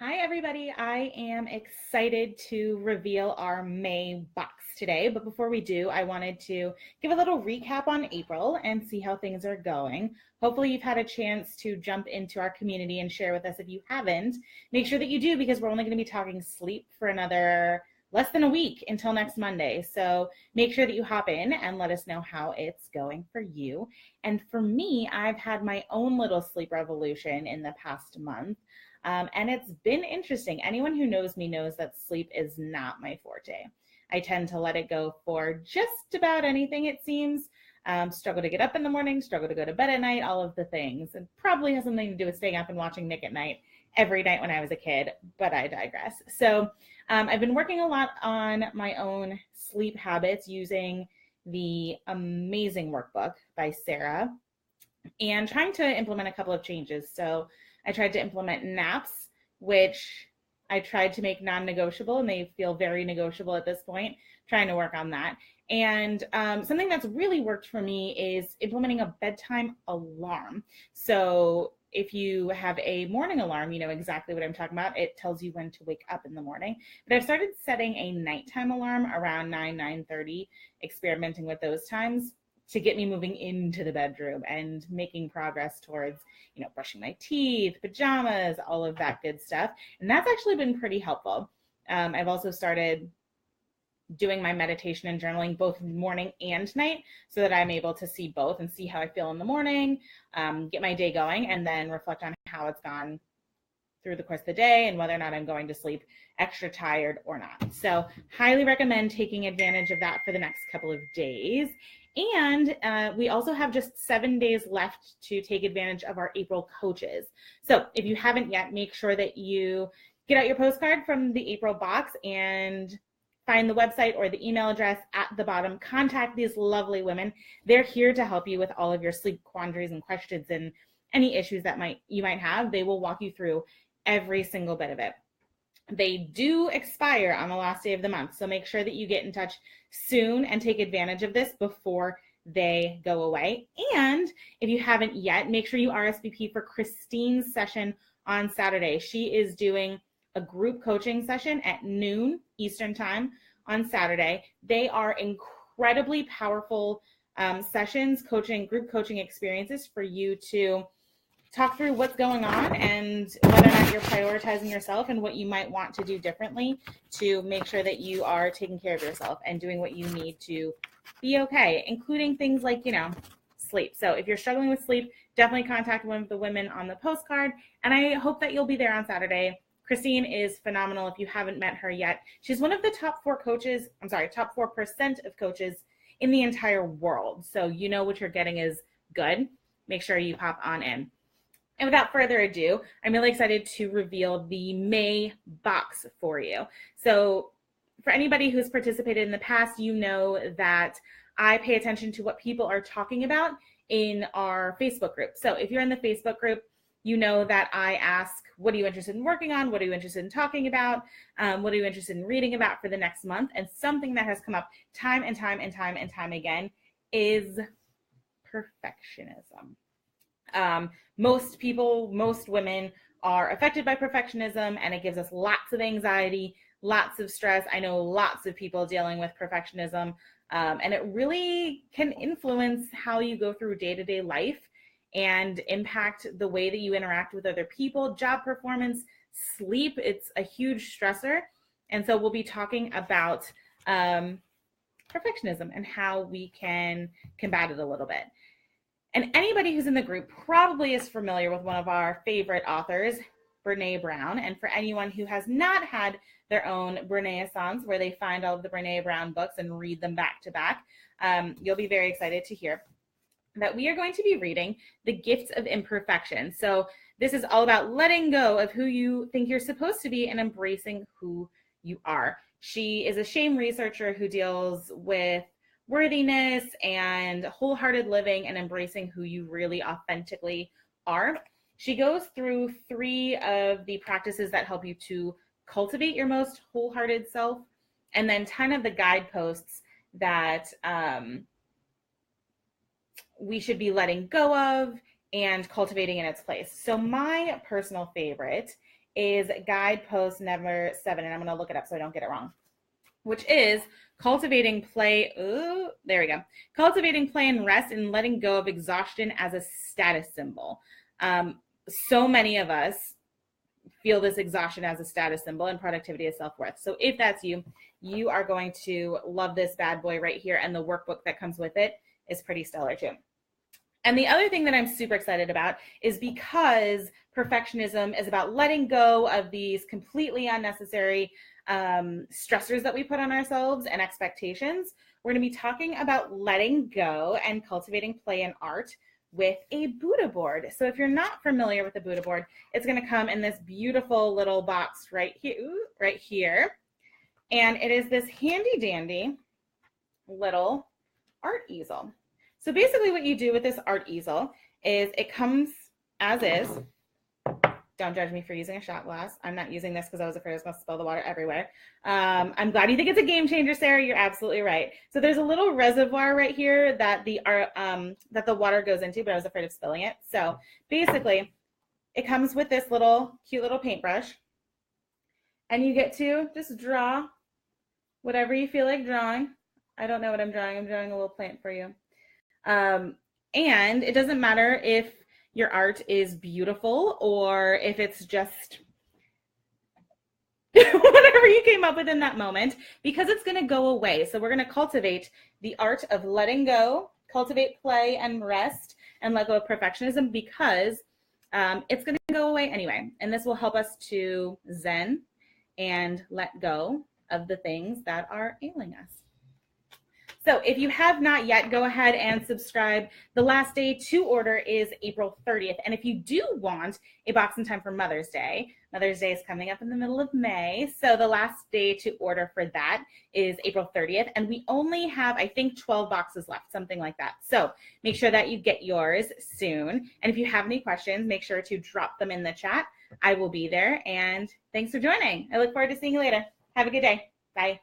Hi, everybody. I am excited to reveal our May box today. But before we do, I wanted to give a little recap on April and see how things are going. Hopefully, you've had a chance to jump into our community and share with us if you haven't. Make sure that you do because we're only going to be talking sleep for another less than a week until next Monday. So make sure that you hop in and let us know how it's going for you. And for me, I've had my own little sleep revolution in the past month. And it's been interesting. Anyone who knows me knows that sleep is not my forte. I tend to let it go for just about anything, it seems. Struggle to get up in the morning, struggle to go to bed at night, all of the things. And probably has something to do with staying up and watching Nick at Night every night when I was a kid, but I digress. So I've been working a lot on my own sleep habits using the amazing workbook by Sarah and trying to implement a couple of changes. So I tried to implement naps, which I tried to make non-negotiable, and they feel very negotiable at this point. Trying to work on that. And something that's really worked for me is implementing a bedtime alarm. So if you have a morning alarm, you know exactly what I'm talking about. It tells you when to wake up in the morning. But I've started setting a nighttime alarm around 9:30, experimenting with those times to get me moving into the bedroom and making progress towards, brushing my teeth, pajamas, all of that good stuff. And that's actually been pretty helpful. I've also started doing my meditation and journaling both morning and night so that I'm able to see both and see how I feel in the morning, get my day going, and then reflect on how it's gone through the course of the day and whether or not I'm going to sleep extra tired or not. So highly recommend taking advantage of that for the next couple of days. And we also have just 7 days left to take advantage of our April coaches. So if you haven't yet, make sure that you get out your postcard from the April box and find the website or the email address at the bottom. Contact these lovely women. They're here to help you with all of your sleep quandaries and questions and any issues that you might have. They will walk you through every single bit of it. They do expire on the last day of the month, so make sure that you get in touch soon and take advantage of this before they go away. And if you haven't yet, make sure you RSVP for Christine's session on Saturday. She is doing a group coaching session at noon Eastern time on Saturday. They are incredibly powerful sessions, group coaching experiences for you to talk through what's going on and whether or not you're prioritizing yourself and what you might want to do differently to make sure that you are taking care of yourself and doing what you need to be okay, including things like, sleep. So if you're struggling with sleep, definitely contact one of the women on the postcard. And I hope that you'll be there on Saturday. Christine is phenomenal. If you haven't met her yet, she's one of the top 4% of coaches in the entire world. So you know what you're getting is good. Make sure you pop on in. And without further ado, I'm really excited to reveal the May box for you. So for anybody who's participated in the past, you know that I pay attention to what people are talking about in our Facebook group. So if you're in the Facebook group, you know that I ask, what are you interested in working on? What are you interested in talking about? What are you interested in reading about for the next month? And something that has come up time and time and time and time again is perfectionism. Most women are affected by perfectionism, and it gives us lots of anxiety, lots of stress. I know lots of people dealing with perfectionism, and it really can influence how you go through day-to-day life and impact the way that you interact with other people, job performance, sleep. It's a huge stressor. And so we'll be talking about perfectionism and how we can combat it a little bit. And anybody who's in the group probably is familiar with one of our favorite authors, Brene Brown. And for anyone who has not had their own Breneissance, where they find all of the Brene Brown books and read them back to back, you'll be very excited to hear that we are going to be reading The Gift of Imperfection. So this is all about letting go of who you think you're supposed to be and embracing who you are. She is a shame researcher who deals with worthiness and wholehearted living and embracing who you really authentically are. She goes through 3 of the practices that help you to cultivate your most wholehearted self, and then 10 of the guideposts that we should be letting go of and cultivating in its place. So my personal favorite is guidepost number 7, and I'm going to look it up so I don't get it wrong, which is cultivating play. Ooh, there we go. Cultivating play and rest and letting go of exhaustion as a status symbol. So many of us feel this exhaustion as a status symbol and productivity as self-worth. So if that's you, you are going to love this bad boy right here. And the workbook that comes with it is pretty stellar too. And the other thing that I'm super excited about is because perfectionism is about letting go of these completely unnecessary stressors that we put on ourselves and expectations, we're going to be talking about letting go and cultivating play and art with a Buddha board. So if you're not familiar with the Buddha board, it's going to come in this beautiful little box right here. And it is this handy dandy little art easel. So basically what you do with this art easel is it comes as is. Don't judge me for using a shot glass. I'm not using this because I was afraid I was going to spill the water everywhere. I'm glad you think it's a game changer, Sarah. You're absolutely right. So there's a little reservoir right here that the water goes into, but I was afraid of spilling it. So basically, it comes with this cute little paintbrush, and you get to just draw whatever you feel like drawing. I don't know what I'm drawing. I'm drawing a little plant for you. And it doesn't matter if your art is beautiful or if it's just whatever you came up with in that moment, because it's going to go away. So we're going to cultivate the art of letting go, cultivate play and rest, and let go of perfectionism, because it's going to go away anyway. And this will help us to zen and let go of the things that are ailing us. So if you have not yet, go ahead and subscribe. The last day to order is April 30th. And if you do want a box in time for Mother's Day is coming up in the middle of May. So the last day to order for that is April 30th. And we only have, I think, 12 boxes left, something like that. So make sure that you get yours soon. And if you have any questions, make sure to drop them in the chat. I will be there. And thanks for joining. I look forward to seeing you later. Have a good day. Bye.